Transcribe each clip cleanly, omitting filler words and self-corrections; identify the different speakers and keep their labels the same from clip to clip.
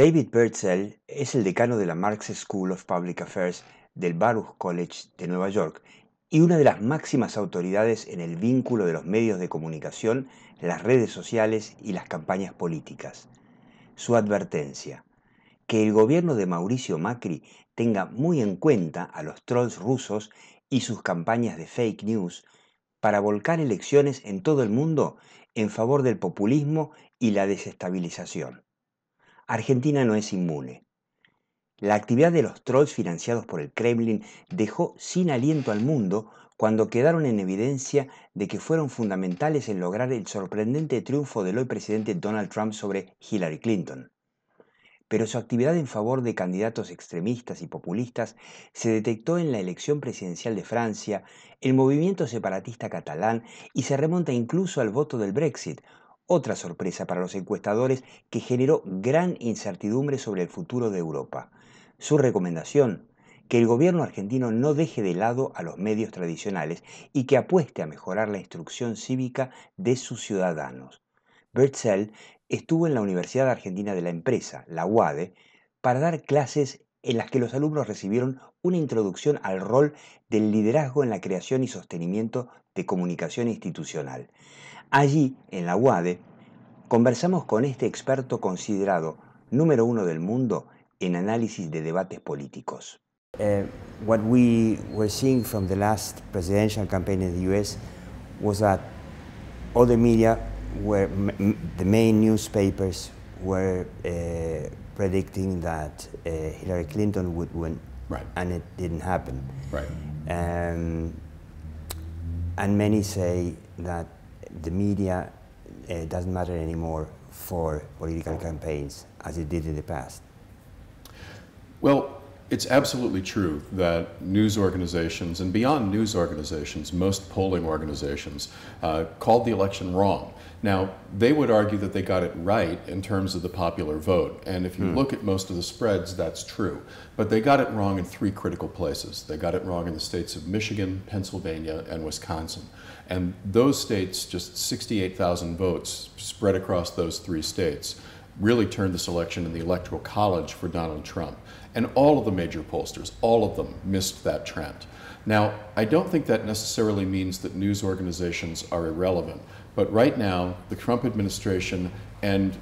Speaker 1: David Birdsell es el decano de la Marxe School of Public Affairs del Baruch College de Nueva York y una de las máximas autoridades en el vínculo de los medios de comunicación, las redes sociales y las campañas políticas. Su advertencia: que el gobierno de Mauricio Macri tenga muy en cuenta a los trolls rusos y sus campañas de fake news para volcar elecciones en todo el mundo en favor del populismo y la desestabilización. Argentina no es inmune. La actividad de los trolls financiados por el Kremlin dejó sin aliento al mundo cuando quedaron en evidencia de que fueron fundamentales en lograr el sorprendente triunfo del hoy presidente Donald Trump sobre Hillary Clinton. Pero su actividad en favor de candidatos extremistas y populistas se detectó en la elección presidencial de Francia, el movimiento separatista catalán y se remonta incluso al voto del Brexit, otra sorpresa para los encuestadores que generó gran incertidumbre sobre el futuro de Europa. Su recomendación: que el gobierno argentino no deje de lado a los medios tradicionales y que apueste a mejorar la instrucción cívica de sus ciudadanos. Birdsell estuvo en la Universidad Argentina de la Empresa, la UADE, para dar clases en las que los alumnos recibieron una introducción al rol del liderazgo en la creación y sostenimiento de comunicación institucional. Allí, en la UADE, conversamos con este experto considerado número 1 del mundo en análisis de debates políticos.
Speaker 2: What we were seeing from the last presidential campaign in the US was that all the media were, the main newspapers were predicting that Hillary Clinton would win,
Speaker 3: right.
Speaker 2: And it didn't happen.
Speaker 3: Right.
Speaker 2: And many say that the media doesn't matter anymore for political campaigns as it did in the past.
Speaker 3: Well, it's absolutely true that news organizations, and beyond news organizations, most polling organizations, called the election wrong. Now, they would argue that they got it right in terms of the popular vote, and if you look at most of the spreads, that's true. But they got it wrong in three critical places. They got it wrong in the states of Michigan, Pennsylvania, and Wisconsin. And those states, just 68,000 votes spread across those three states, really turned this election in the Electoral College for Donald Trump. And all of the major pollsters, all of them, missed that trend. Now, I don't think that necessarily means that news organizations are irrelevant, but right now, the Trump administration and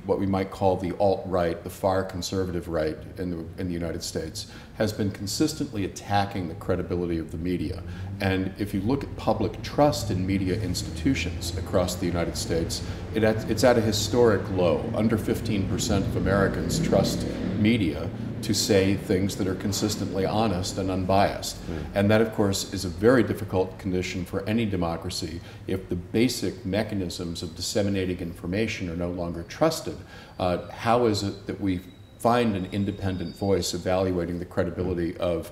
Speaker 3: what we might call the alt-right, the far conservative right in the United States, has been consistently attacking the credibility of the media. And if you look at public trust in media institutions across the United States, it's at a historic low. Under 15% of Americans trust media to say things that are consistently honest and unbiased. And that, of course, is a very difficult condition for any democracy if the basic mechanisms of disseminating information are no longer trusted. How is it that we find an independent voice evaluating the credibility of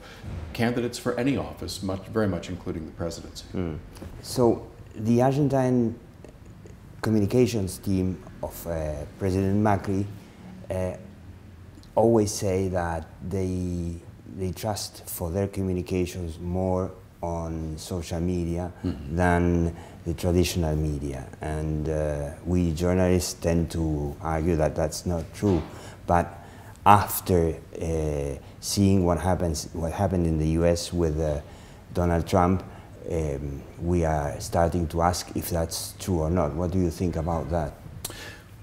Speaker 3: candidates for any office, very much including the presidency?
Speaker 2: So the Argentine communications team of President Macri always say that they trust for their communications more on social media than the traditional media, and we journalists tend to argue that that's not true. But after seeing what happened in the U.S. with Donald Trump, we are starting to ask if that's true or not. What do you think about that?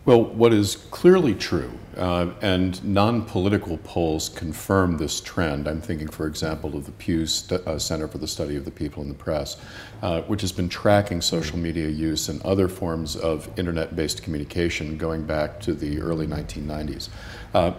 Speaker 3: Well, what is clearly true, and non-political polls confirm this trend. I'm thinking, for example, of the Pew Center for the Study of the People and the Press, which has been tracking social media use and other forms of internet-based communication going back to the early 1990s.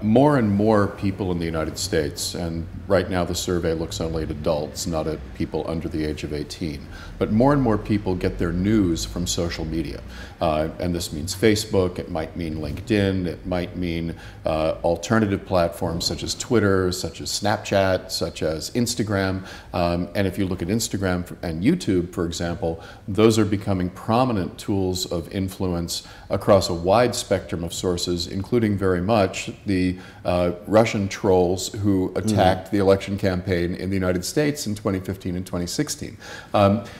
Speaker 3: More and more people in the United States, and right now the survey looks only at adults, not at people under the age of 18, but more and more people get their news from social media. And this means Facebook, it might mean LinkedIn, it might mean alternative platforms such as Twitter, such as Snapchat, such as Instagram. And if you look at Instagram and YouTube, for example, those are becoming prominent tools of influence across a wide spectrum of sources, including very much the Russian trolls who attacked the election campaign in the United States in 2015 and 2016.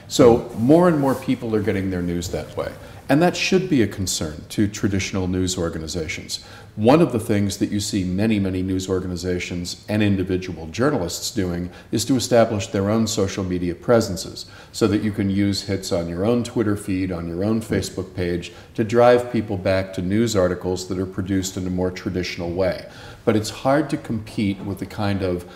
Speaker 3: So more and more people are getting their news that way. And that should be a concern to traditional news organizations. One of the things that you see many, many news organizations and individual journalists doing is to establish their own social media presences so that you can use hits on your own Twitter feed, on your own Facebook page to drive people back to news articles that are produced in a more traditional way. But it's hard to compete with the kind of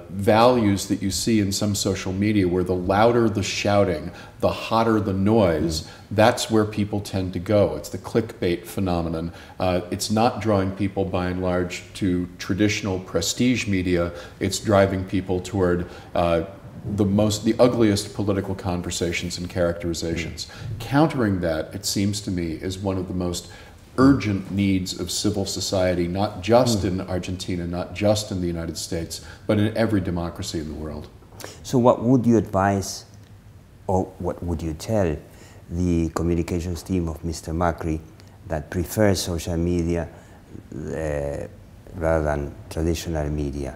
Speaker 3: values that you see in some social media where the louder the shouting, the hotter the noise, that's where people tend to go. It's the clickbait phenomenon. It's not drawing people by and large to traditional prestige media. It's driving people toward the ugliest political conversations and characterizations. Countering that, it seems to me, is one of the most urgent needs of civil society, not just in Argentina, not just in the United States, but in every democracy in the world.
Speaker 2: So what would you advise, or what would you tell the communications team of Mr. Macri that prefers social media rather than traditional media?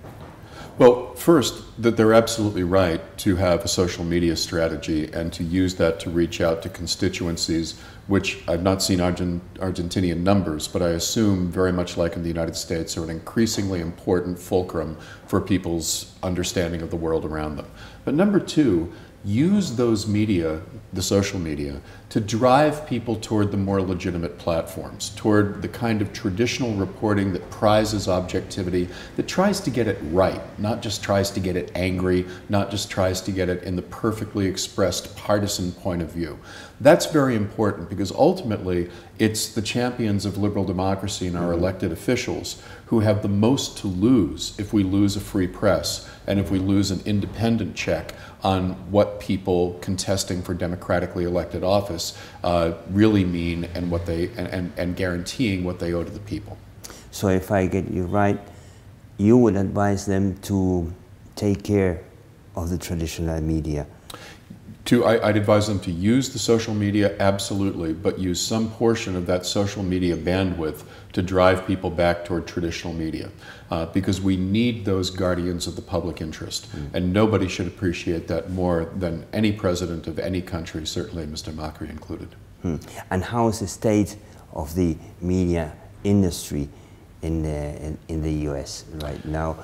Speaker 3: Well, first, that they're absolutely right to have a social media strategy and to use that to reach out to constituencies, which I've not seen Argentinian numbers, but I assume very much like in the United States are an increasingly important fulcrum for people's understanding of the world around them. But number two, use those media, the social media, to drive people toward the more legitimate platforms, toward the kind of traditional reporting that prizes objectivity, that tries to get it right, not just tries to get it angry, not just tries to get it in the perfectly expressed partisan point of view. That's very important because ultimately it's the champions of liberal democracy and our elected officials who have the most to lose if we lose a free press and if we lose an independent check on what people contesting for democratically elected office really mean and what they and guaranteeing what they owe to the people.
Speaker 2: So if I get you right, you would advise them to take care of the traditional media.
Speaker 3: I'd advise them to use the social media, absolutely, but use some portion of that social media bandwidth to drive people back toward traditional media. Because we need those guardians of the public interest. And nobody should appreciate that more than any president of any country, certainly Mr. Macri included.
Speaker 2: And how is the state of the media industry in the US right now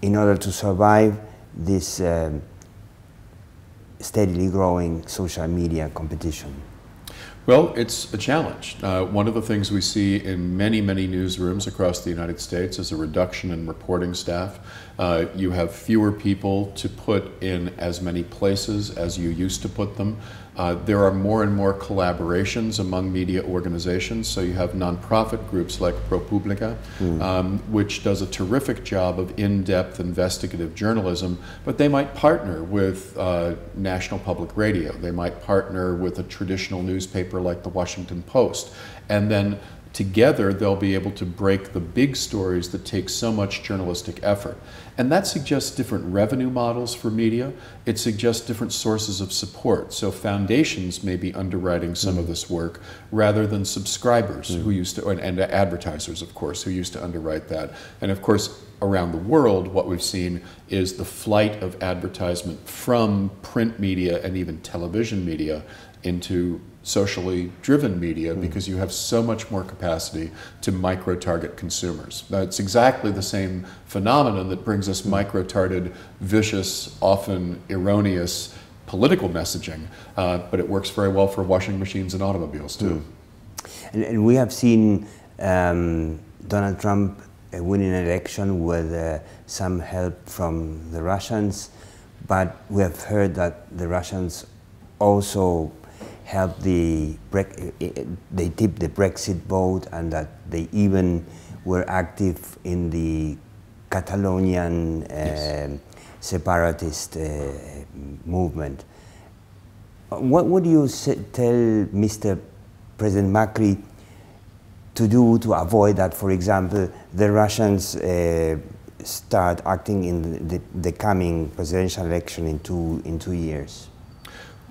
Speaker 2: in order to survive this steadily growing social media competition?
Speaker 3: Well, it's a challenge. One of the things we see in many, many newsrooms across the United States is a reduction in reporting staff. You have fewer people to put in as many places as you used to put them. There are more and more collaborations among media organizations. So you have nonprofit groups like ProPublica, which does a terrific job of in-depth investigative journalism, but they might partner with National Public Radio. They might partner with a traditional newspaper like the Washington Post. And then together they'll be able to break the big stories that take so much journalistic effort. And that suggests different revenue models for media. It suggests different sources of support. So foundations may be underwriting some of this work rather than subscribers who used to, and advertisers, of course, who used to underwrite that. And of course, around the world, what we've seen is the flight of advertisement from print media and even television media into socially driven media because you have so much more capacity to micro-target consumers. Now, it's exactly the same phenomenon that brings us micro-targeted, vicious, often erroneous political messaging, but it works very well for washing machines and automobiles too.
Speaker 2: And we have seen Donald Trump winning an election with some help from the Russians, but we have heard that the Russians also helped they tipped the Brexit vote, and that they even were active in the Catalonian separatist movement. What would you tell Mr. President Macri to do to avoid that? For example, the Russians start acting in the coming presidential election in 2 years.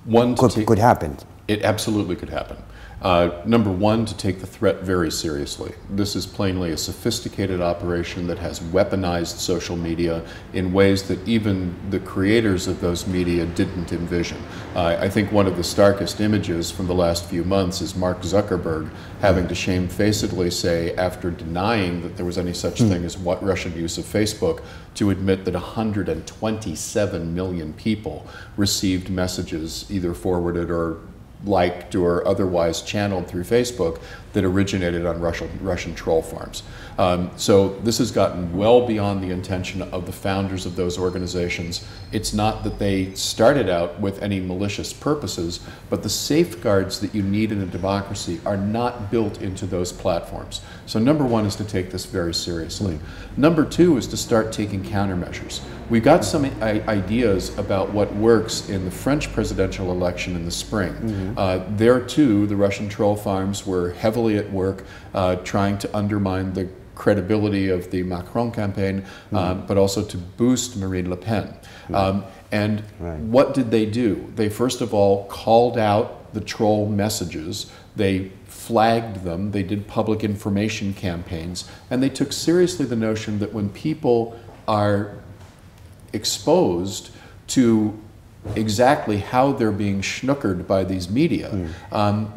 Speaker 3: Could
Speaker 2: happen.
Speaker 3: It absolutely could happen. Number one, to take the threat very seriously. This is plainly a sophisticated operation that has weaponized social media in ways that even the creators of those media didn't envision. I think one of the starkest images from the last few months is Mark Zuckerberg having to shamefacedly say, after denying that there was any such thing as Russian use of Facebook, to admit that 127 million people received messages either forwarded or liked or otherwise channeled through Facebook that originated on Russian troll farms. So this has gotten well beyond the intention of the founders of those organizations. It's not that they started out with any malicious purposes, but the safeguards that you need in a democracy are not built into those platforms. So number one is to take this very seriously. Number two is to start taking countermeasures. We've got some ideas about what works in the French presidential election in the spring. There too, the Russian troll farms were heavily at work trying to undermine the credibility of the Macron campaign, but also to boost Marine Le Pen. And what did they do? They first of all called out the troll messages. They flagged them. They did public information campaigns. And they took seriously the notion that when people are exposed to exactly how they're being schnookered by these media,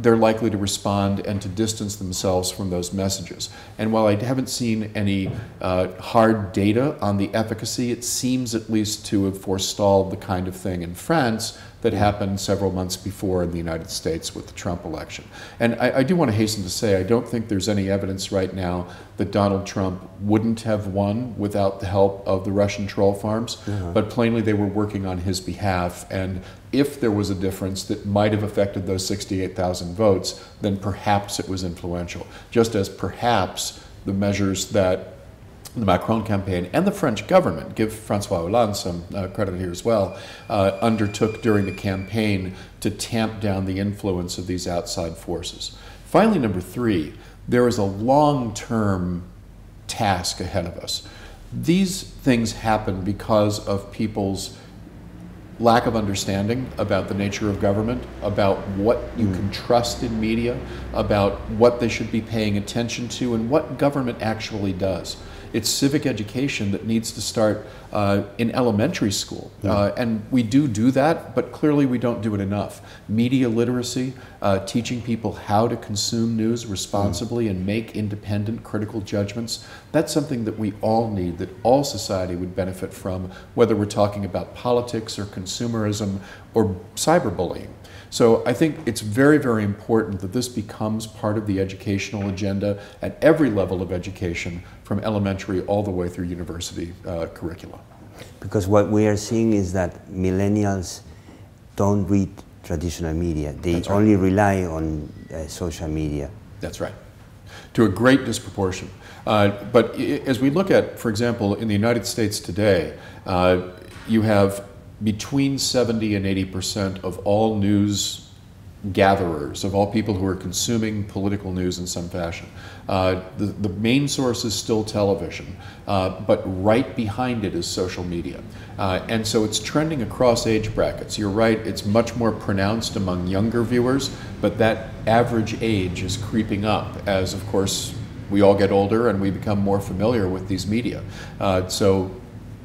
Speaker 3: they're likely to respond and to distance themselves from those messages. And while I haven't seen any hard data on the efficacy, it seems at least to have forestalled the kind of thing in France that happened several months before in the United States with the Trump election. And I do want to hasten to say, I don't think there's any evidence right now that Donald Trump wouldn't have won without the help of the Russian troll farms, but plainly they were working on his behalf. And if there was a difference that might have affected those 68,000 votes, then perhaps it was influential. Just as perhaps the measures that the Macron campaign and the French government, give Francois Hollande some credit here as well, undertook during the campaign to tamp down the influence of these outside forces. Finally, number three, there is a long-term task ahead of us. These things happen because of people's lack of understanding about the nature of government, about what you can trust in media, about what they should be paying attention to, and what government actually does. It's civic education that needs to start in elementary school. And we do that, but clearly we don't do it enough. Media literacy, teaching people how to consume news responsibly and make independent, critical judgments, that's something that we all need, that all society would benefit from, whether we're talking about politics or consumerism or cyberbullying. So I think it's very, very important that this becomes part of the educational agenda at every level of education, from elementary all the way through university curricula.
Speaker 2: Because what we are seeing is that millennials don't read traditional media. They only rely on social media.
Speaker 3: That's right, to a great disproportion. But as we look at, for example, in the United States today, you have between 70 and 80% of all news gatherers, of all people who are consuming political news in some fashion. The main source is still television, but right behind it is social media. And so it's trending across age brackets. You're right, it's much more pronounced among younger viewers, but that average age is creeping up as, of course, we all get older and we become more familiar with these media. So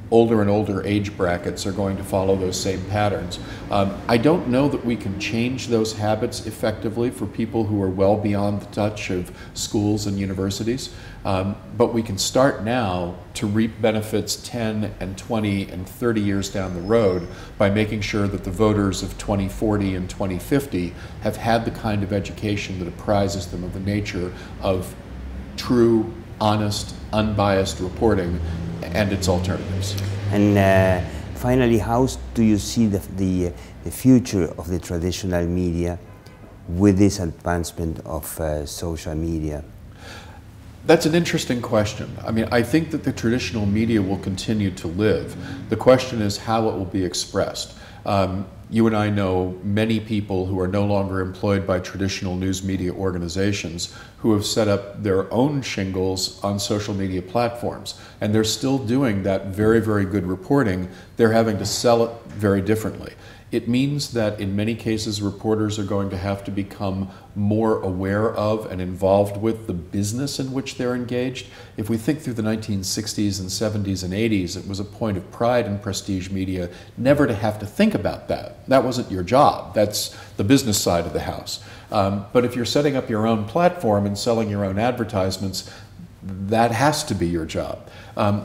Speaker 3: older and older age brackets are going to follow those same patterns. I don't know that we can change those habits effectively for people who are well beyond the touch of schools and universities, but we can start now to reap benefits 10 and 20 and 30 years down the road by making sure that the voters of 2040 and 2050 have had the kind of education that apprises them of the nature of true, honest, unbiased reporting and its alternatives.
Speaker 2: And finally, how do you see the future of the traditional media with this advancement of social media?
Speaker 3: That's an interesting question. I mean, I think that the traditional media will continue to live. The question is how it will be expressed. You and I know many people who are no longer employed by traditional news media organizations who have set up their own shingles on social media platforms. And they're still doing that very, very good reporting. They're having to sell it very differently. It means that in many cases, reporters are going to have to become more aware of and involved with the business in which they're engaged. If we think through the 1960s and 70s and 80s, it was a point of pride in prestige media never to have to think about that. That wasn't your job. That's the business side of the house. But if you're setting up your own platform and selling your own advertisements, that has to be your job.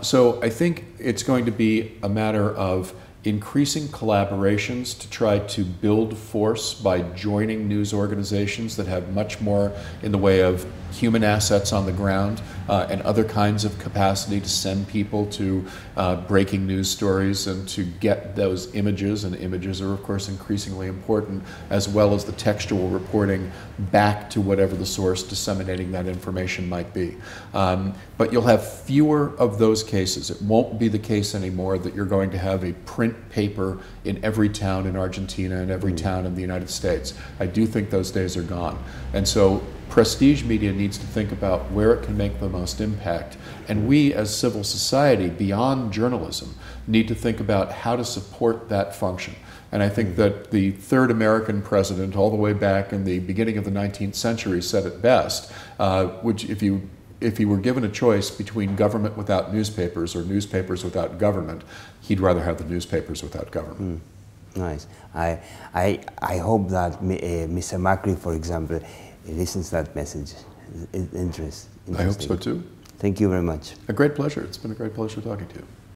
Speaker 3: So I think it's going to be a matter of increasing collaborations to try to build force by joining news organizations that have much more in the way of human assets on the ground and other kinds of capacity to send people to breaking news stories and to get those images, and images are of course increasingly important, as well as the textual reporting back to whatever the source disseminating that information might be. But you'll have fewer of those cases. It won't be the case anymore that you're going to have a print paper in every town in Argentina and every town in the United States. I do think those days are gone. And so prestige media needs to think about where it can make the most impact. And we as civil society, beyond journalism, need to think about how to support that function. And I think that the third American president, all the way back in the beginning of the 19th century, said it best, which if he were given a choice between government without newspapers or newspapers without government, he'd rather have the newspapers without government.
Speaker 2: Nice. I hope that Mr. Macri, for example, listens to that message. Interesting.
Speaker 3: I hope so too.
Speaker 2: Thank you very much.
Speaker 3: A great pleasure. It's been a great pleasure talking to you.